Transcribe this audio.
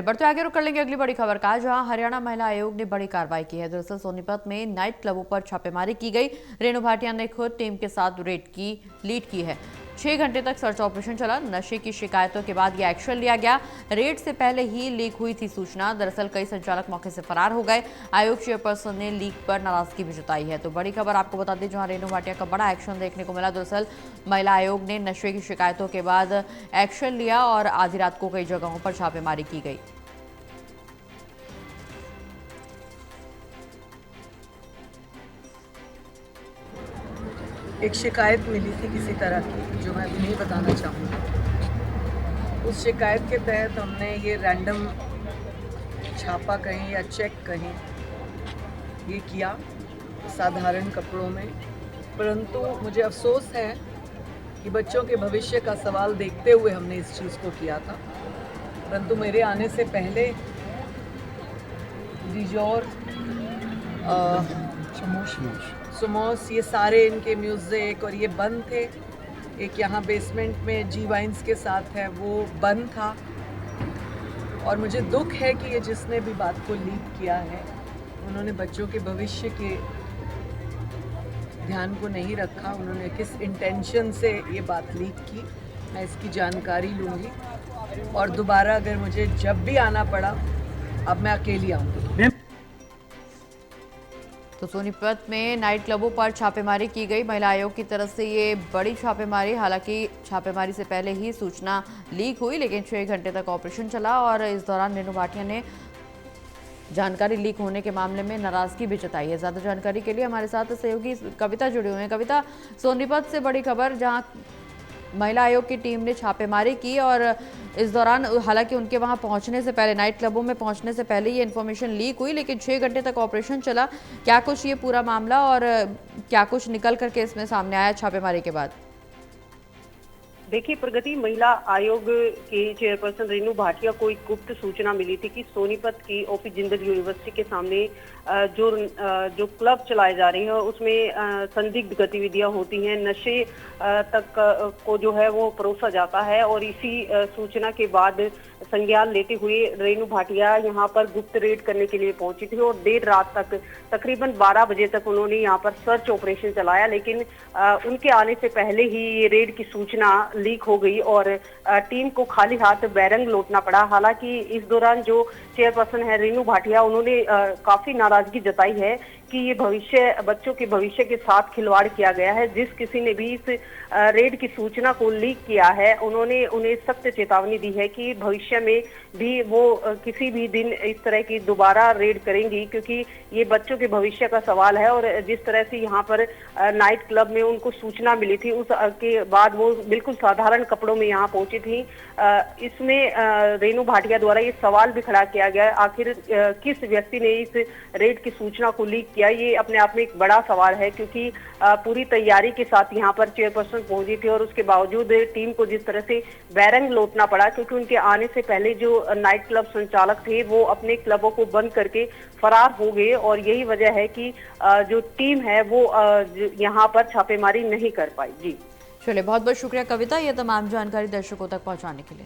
बढ़ते आगे रुक कर लेंगे अगली बड़ी खबर का, जहां हरियाणा महिला आयोग ने बड़ी कार्रवाई की है। दरअसल सोनीपत में नाइट क्लबों पर छापेमारी की गई। रेणु भाटिया ने खुद टीम के साथ रेड की लीड की है। 6 घंटे तक सर्च ऑपरेशन चला। नशे की शिकायतों के बाद यह एक्शन लिया गया। रेड से पहले ही लीक हुई थी सूचना। दरअसल कई संचालक मौके से फरार हो गए। आयोग चेयरपर्सन ने लीक पर नाराजगी भी जताई है। तो बड़ी खबर आपको बता दें, जहां रेणु भाटिया का बड़ा एक्शन देखने को मिला। दरअसल महिला आयोग ने नशे की शिकायतों के बाद एक्शन लिया और आधी रात को कई जगहों पर छापेमारी की गई। एक शिकायत मिली थी किसी तरह की, जो मैं अभी नहीं बताना चाहूँगी। उस शिकायत के तहत हमने ये रैंडम छापा कहें या चेक कहें, ये किया साधारण कपड़ों में। परंतु मुझे अफसोस है कि बच्चों के भविष्य का सवाल देखते हुए हमने इस चीज़ को किया था। परंतु मेरे आने से पहले डिजोर, सुमोस, ये सारे इनके म्यूज़िक और ये बंद थे। एक यहाँ बेसमेंट में जी वाइन्स के साथ है, वो बंद था। और मुझे दुख है कि ये जिसने भी बात को लीक किया है, उन्होंने बच्चों के भविष्य के ध्यान को नहीं रखा। उन्होंने किस इंटेंशन से ये बात लीक की, मैं इसकी जानकारी लूँगी। और दोबारा अगर मुझे जब भी आना पड़ा, अब मैं अकेली आऊँगी। तो सोनीपत में नाइट क्लबों पर छापेमारी की गई। महिला आयोग की तरफ से ये बड़ी छापेमारी, हालांकि छापेमारी से पहले ही सूचना लीक हुई, लेकिन 6 घंटे तक ऑपरेशन चला और इस दौरान रेणु भाटिया ने जानकारी लीक होने के मामले में नाराजगी भी जताई है। ज्यादा जानकारी के लिए हमारे साथ सहयोगी कविता जुड़े हुए हैं। कविता, सोनीपत से बड़ी खबर, जहां महिला आयोग की टीम ने छापेमारी की और इस दौरान हालांकि उनके वहां पहुंचने से पहले, नाइट क्लबों में पहुंचने से पहले ये इन्फॉर्मेशन लीक हुई, लेकिन 6 घंटे तक ऑपरेशन चला। क्या कुछ ये पूरा मामला और क्या कुछ निकल करके इसमें सामने आया छापेमारी के बाद? देखिए प्रगति, महिला आयोग के चेयरपर्सन रेणु भाटिया को एक गुप्त सूचना मिली थी कि सोनीपत की ओपी जिंदल यूनिवर्सिटी के सामने जो क्लब चलाए जा रहे हैं उसमें संदिग्ध गतिविधियां होती हैं, नशे तक को जो है वो परोसा जाता है। और इसी सूचना के बाद संज्ञान लेते हुए रेणु भाटिया यहाँ पर गुप्त रेड करने के लिए पहुंची थी और देर रात तक, तकरीबन 12 बजे तक उन्होंने यहाँ पर सर्च ऑपरेशन चलाया। लेकिन उनके आने से पहले ही ये रेड की सूचना लीक हो गई और टीम को खाली हाथ बैरंग लौटना पड़ा। हालांकि इस दौरान जो चेयरपर्सन है रेणु भाटिया, उन्होंने काफी नाराजगी जताई है कि ये बच्चों के भविष्य के साथ खिलवाड़ किया गया है। जिस किसी ने भी इस रेड की सूचना को लीक किया है, उन्होंने उन्हें सख्त चेतावनी दी है कि भविष्य में भी वो किसी भी दिन इस तरह की दोबारा रेड करेंगी, क्योंकि ये बच्चों के भविष्य का सवाल है। और जिस तरह से यहाँ पर नाइट क्लब में उनको सूचना मिली थी, उस के बाद वो बिल्कुल साधारण कपड़ों में यहाँ पहुंची थी। इसमें रेणु भाटिया द्वारा ये सवाल भी खड़ा किया गया, आखिर किस व्यक्ति ने इस रेड की सूचना को लीक किया। ये अपने आप में एक बड़ा सवाल है, क्योंकि पूरी तैयारी के साथ यहाँ पर चेयरपर्सन पहुंची थी और उसके बावजूद टीम को जिस तरह से बैरंग लौटना पड़ा, क्योंकि उनके आने से पहले जो नाइट क्लब संचालक थे वो अपने क्लबों को बंद करके फरार हो गए। और यही वजह है कि जो टीम है वो यहाँ पर छापेमारी नहीं कर पाई। जी चलिए, बहुत बहुत शुक्रिया कविता, ये तमाम जानकारी दर्शकों तक पहुंचाने के लिए।